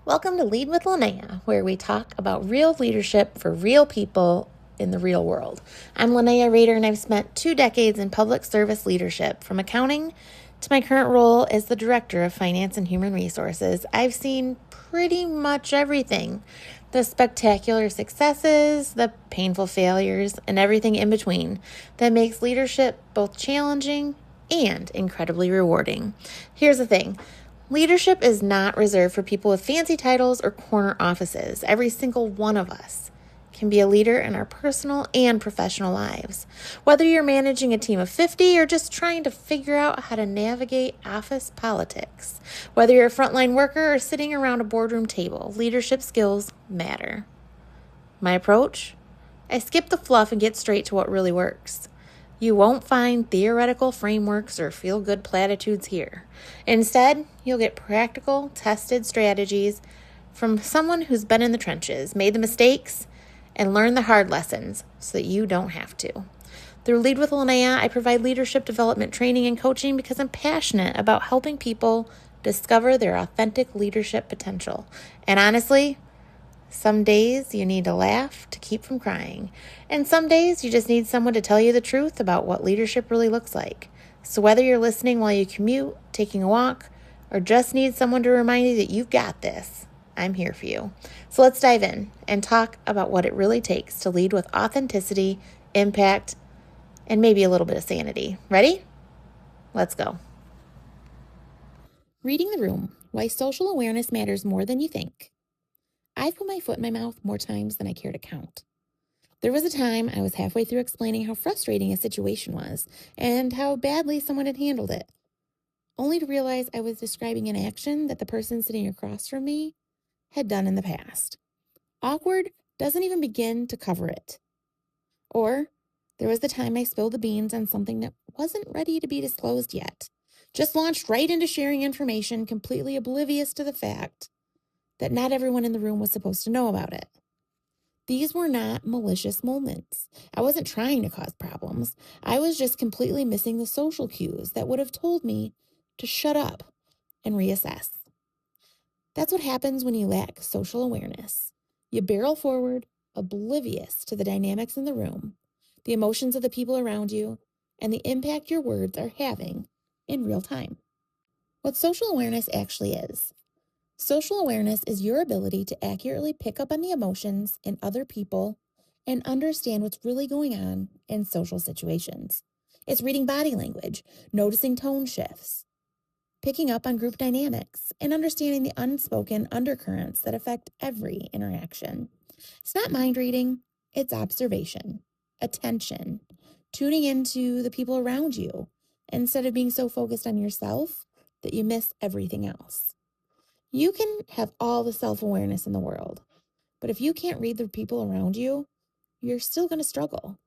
Welcome to Lead with Linnea, where we talk about real leadership for real people in the real world. I'm Linnea Rader, and I've spent 2 decades in public service leadership, from accounting to my current role as the Director of Finance and Human Resources. I've seen pretty much everything: the spectacular successes, the painful failures, and everything in between that makes leadership both challenging and incredibly rewarding. Here's the thing. Leadership is not reserved for people with fancy titles or corner offices. Every single one of us can be a leader in our personal and professional lives. Whether you're managing a team of 50 or just trying to figure out how to navigate office politics, whether you're a frontline worker or sitting around a boardroom table, leadership skills matter. My approach? I skip the fluff and get straight to what really works. You won't find theoretical frameworks or feel-good platitudes here. Instead, you'll get practical, tested strategies from someone who's been in the trenches, made the mistakes, and learned the hard lessons so that you don't have to. Through Lead with Linnea, I provide leadership development training and coaching because I'm passionate about helping people discover their authentic leadership potential. And honestly, some days you need to laugh to keep from crying, and some days you just need someone to tell you the truth about what leadership really looks like. So whether you're listening while you commute, taking a walk, or just need someone to remind you that you've got this, I'm here for you. So let's dive in and talk about what it really takes to lead with authenticity, impact, and maybe a little bit of sanity. Ready? Let's go. Reading the room: why social awareness matters more than you think. I've put my foot in my mouth more times than I care to count. There was a time I was halfway through explaining how frustrating a situation was and how badly someone had handled it, only to realize I was describing an action that the person sitting across from me had done in the past. Awkward doesn't even begin to cover it. Or there was the time I spilled the beans on something that wasn't ready to be disclosed yet, just launched right into sharing information, completely oblivious to the fact that not everyone in the room was supposed to know about it. These were not malicious moments. I wasn't trying to cause problems. I was just completely missing the social cues that would have told me to shut up and reassess. That's what happens when you lack social awareness. You barrel forward, oblivious to the dynamics in the room, the emotions of the people around you, and the impact your words are having in real time. What social awareness actually is: social awareness is your ability to accurately pick up on the emotions in other people and understand what's really going on in social situations. It's reading body language, noticing tone shifts, picking up on group dynamics, and understanding the unspoken undercurrents that affect every interaction. It's not mind reading, it's observation, attention, tuning into the people around you instead of being so focused on yourself that you miss everything else. You can have all the self-awareness in the world, but if you can't read the people around you, you're still going to struggle.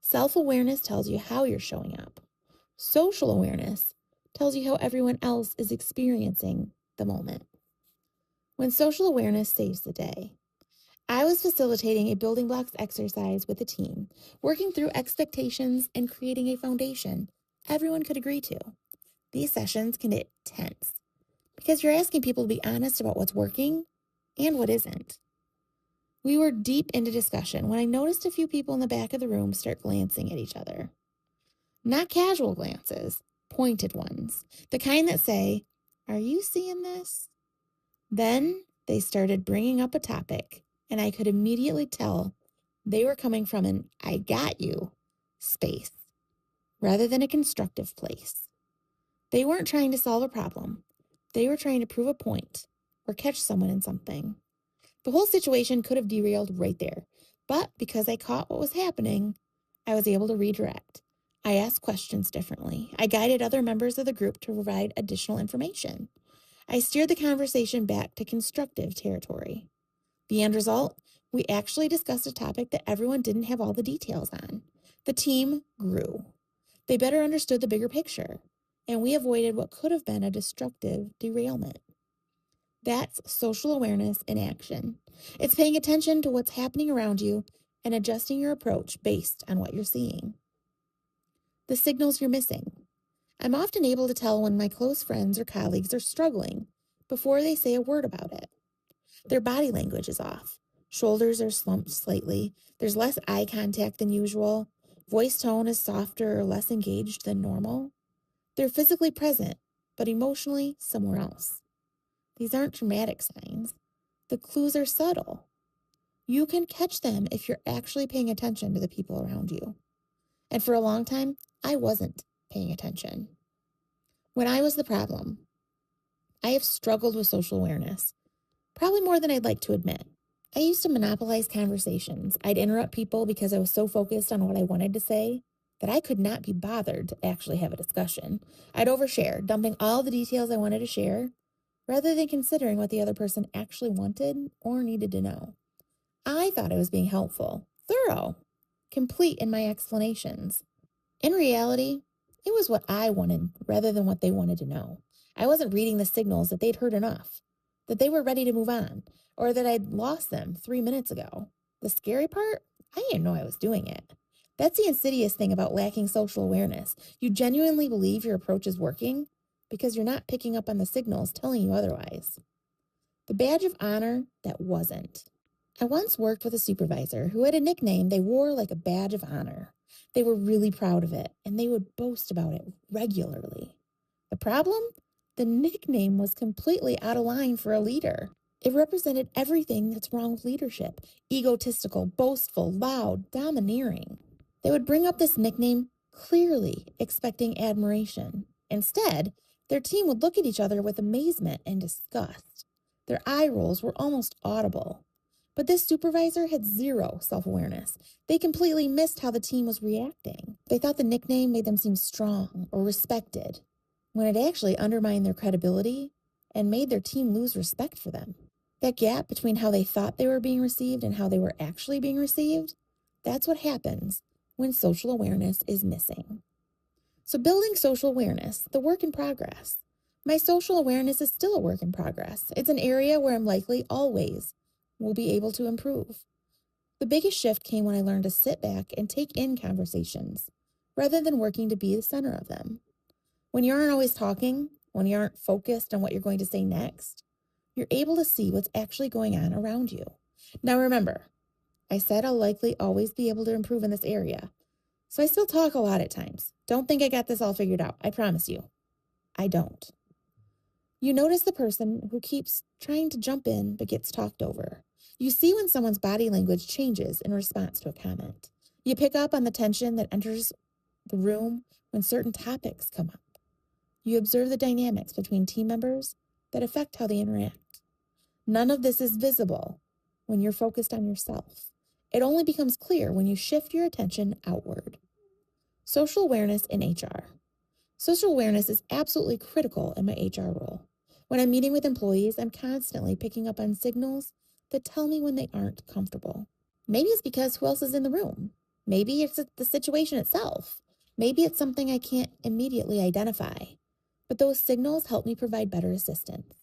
Self-awareness tells you how you're showing up. Social awareness tells you how everyone else is experiencing the moment. When social awareness saves the day, I was facilitating a building blocks exercise with a team, working through expectations and creating a foundation everyone could agree to. These sessions can get tense because you're asking people to be honest about what's working and what isn't. We were deep into discussion when I noticed a few people in the back of the room start glancing at each other. Not casual glances, pointed ones, the kind that say, "Are you seeing this?" Then they started bringing up a topic, and I could immediately tell they were coming from an "I got you" space rather than a constructive place. They weren't trying to solve a problem. They were trying to prove a point or catch someone in something. The whole situation could have derailed right there, but because I caught what was happening, I was able to redirect. I asked questions differently. I guided other members of the group to provide additional information. I steered the conversation back to constructive territory. The end result? We actually discussed a topic that everyone didn't have all the details on. The team grew. They better understood the bigger picture, and we avoided what could have been a destructive derailment. That's social awareness in action. It's paying attention to what's happening around you and adjusting your approach based on what you're seeing. The signals you're missing. I'm often able to tell when my close friends or colleagues are struggling before they say a word about it. Their body language is off. Shoulders are slumped slightly. There's less eye contact than usual. Voice tone is softer or less engaged than normal. They're physically present, but emotionally somewhere else. These aren't dramatic signs. The clues are subtle. You can catch them if you're actually paying attention to the people around you. And for a long time, I wasn't paying attention. When I was the problem, I have struggled with social awareness, probably more than I'd like to admit. I used to monopolize conversations. I'd interrupt people because I was so focused on what I wanted to say that I could not be bothered to actually have a discussion. I'd overshare, dumping all the details I wanted to share, rather than considering what the other person actually wanted or needed to know. I thought I was being helpful, thorough, complete in my explanations. In reality, it was what I wanted rather than what they wanted to know. I wasn't reading the signals that they'd heard enough, that they were ready to move on, or that I'd lost them 3 minutes ago. The scary part? I didn't know I was doing it. That's the insidious thing about lacking social awareness. You genuinely believe your approach is working because you're not picking up on the signals telling you otherwise. The badge of honor that wasn't. I once worked with a supervisor who had a nickname they wore like a badge of honor. They were really proud of it, and they would boast about it regularly. The problem? The nickname was completely out of line for a leader. It represented everything that's wrong with leadership: egotistical, boastful, loud, domineering. They would bring up this nickname clearly expecting admiration. Instead, their team would look at each other with amazement and disgust. Their eye rolls were almost audible. But this supervisor had zero self-awareness. They completely missed how the team was reacting. They thought the nickname made them seem strong or respected, when it actually undermined their credibility and made their team lose respect for them. That gap between how they thought they were being received and how they were actually being received, that's what happens when social awareness is missing. So building social awareness, the work in progress. My social awareness is still a work in progress. It's an area where I'm likely always will be able to improve. The biggest shift came when I learned to sit back and take in conversations, rather than working to be the center of them. When you aren't always talking, when you aren't focused on what you're going to say next, you're able to see what's actually going on around you. Now remember, I said I'll likely always be able to improve in this area, so I still talk a lot at times. Don't think I got this all figured out. I promise you, I don't. You notice the person who keeps trying to jump in but gets talked over. You see when someone's body language changes in response to a comment. You pick up on the tension that enters the room when certain topics come up. You observe the dynamics between team members that affect how they interact. None of this is visible when you're focused on yourself. It only becomes clear when you shift your attention outward. Social awareness in HR. Social awareness is absolutely critical in my HR role. When I'm meeting with employees, I'm constantly picking up on signals that tell me when they aren't comfortable. Maybe it's because who else is in the room? Maybe it's the situation itself. Maybe it's something I can't immediately identify. But those signals help me provide better assistance.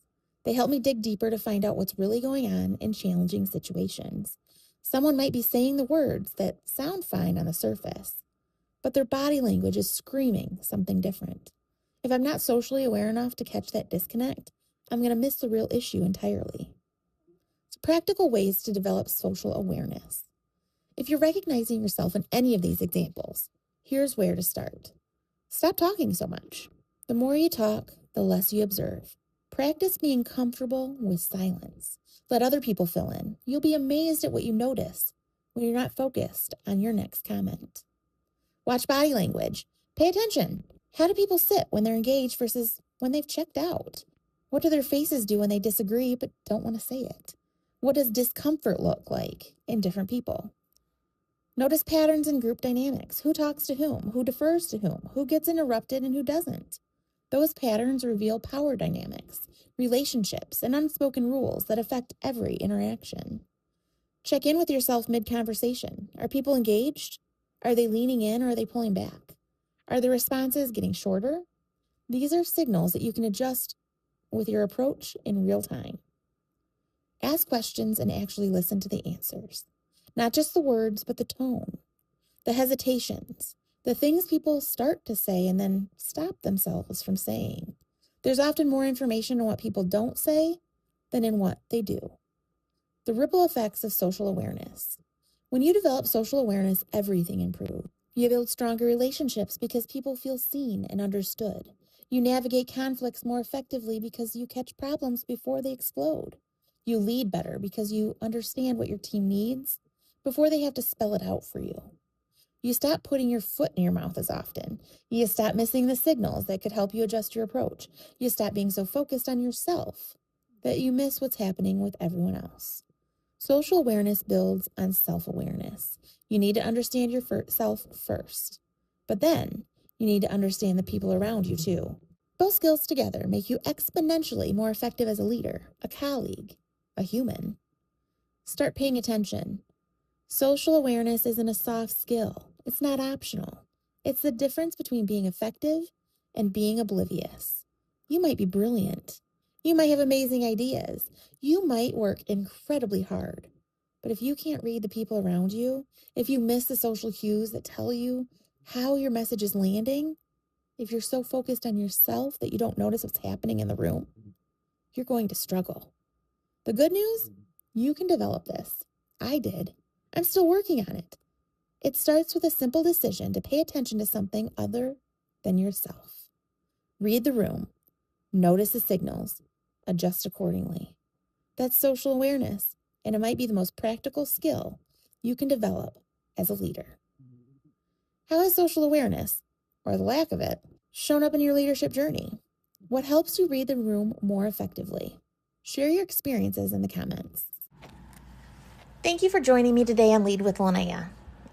They help me dig deeper to find out what's really going on in challenging situations. Someone might be saying the words that sound fine on the surface, but their body language is screaming something different. If I'm not socially aware enough to catch that disconnect, I'm going to miss the real issue entirely. So practical ways to develop social awareness. If you're recognizing yourself in any of these examples, here's where to start. Stop talking so much. The more you talk, the less you observe. Practice being comfortable with silence. Let other people fill in. You'll be amazed at what you notice when you're not focused on your next comment. Watch body language. Pay attention. How do people sit when they're engaged versus when they've checked out? What do their faces do when they disagree but don't want to say it? What does discomfort look like in different people? Notice patterns in group dynamics. Who talks to whom? Who defers to whom? Who gets interrupted and who doesn't? Those patterns reveal power dynamics, relationships, and unspoken rules that affect every interaction. Check in with yourself mid-conversation. Are people engaged? Are they leaning in or are they pulling back? Are the responses getting shorter? These are signals that you can adjust with your approach in real time. Ask questions and actually listen to the answers. Not just the words, but the tone, the hesitations, the things people start to say and then stop themselves from saying. There's often more information in what people don't say than in what they do. The ripple effects of social awareness. When you develop social awareness, everything improves. You build stronger relationships because people feel seen and understood. You navigate conflicts more effectively because you catch problems before they explode. You lead better because you understand what your team needs before they have to spell it out for you. You stop putting your foot in your mouth as often. You stop missing the signals that could help you adjust your approach. You stop being so focused on yourself that you miss what's happening with everyone else. Social awareness builds on self-awareness. You need to understand yourself first, but then you need to understand the people around you too. Both skills together make you exponentially more effective as a leader, a colleague, a human. Start paying attention. Social awareness isn't a soft skill. It's not optional. It's the difference between being effective and being oblivious. You might be brilliant. You might have amazing ideas. You might work incredibly hard. But if you can't read the people around you, if you miss the social cues that tell you how your message is landing, if you're so focused on yourself that you don't notice what's happening in the room, you're going to struggle. The good news, you can develop this. I did. I'm still working on it. It starts with a simple decision to pay attention to something other than yourself. Read the room. Notice the signals. Adjust accordingly. That's social awareness, and it might be the most practical skill you can develop as a leader. How has social awareness, or the lack of it, shown up in your leadership journey? What helps you read the room more effectively? Share your experiences in the comments. Thank you for joining me today on Lead with Linnea.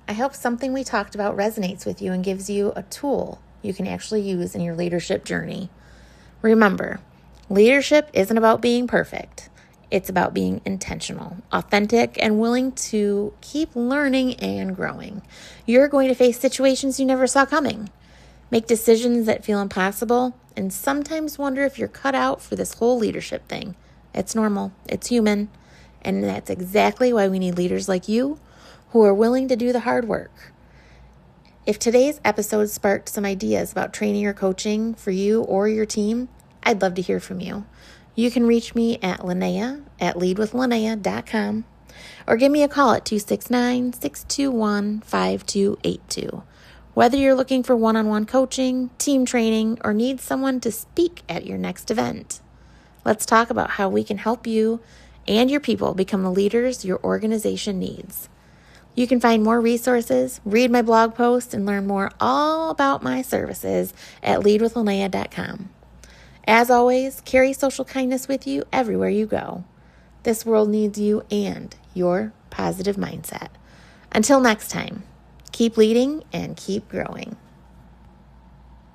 I hope something we talked about resonates with you and gives you a tool you can actually use in your leadership journey. Remember, leadership isn't about being perfect. It's about being intentional, authentic, and willing to keep learning and growing. You're going to face situations you never saw coming, make decisions that feel impossible, and sometimes wonder if you're cut out for this whole leadership thing. It's normal. It's human. And that's exactly why we need leaders like you who are willing to do the hard work. If today's episode sparked some ideas about training or coaching for you or your team, I'd love to hear from you. You can reach me at leadwithlinnea@leadwithlinnea.com or give me a call at 269-621-5282. Whether you're looking for one-on-one coaching, team training, or need someone to speak at your next event, let's talk about how we can help you and your people become the leaders your organization needs. You can find more resources, read my blog post, and learn more all about my services at leadwithlinnea.com. As always, carry social kindness with you everywhere you go. This world needs you and your positive mindset. Until next time, keep leading and keep growing.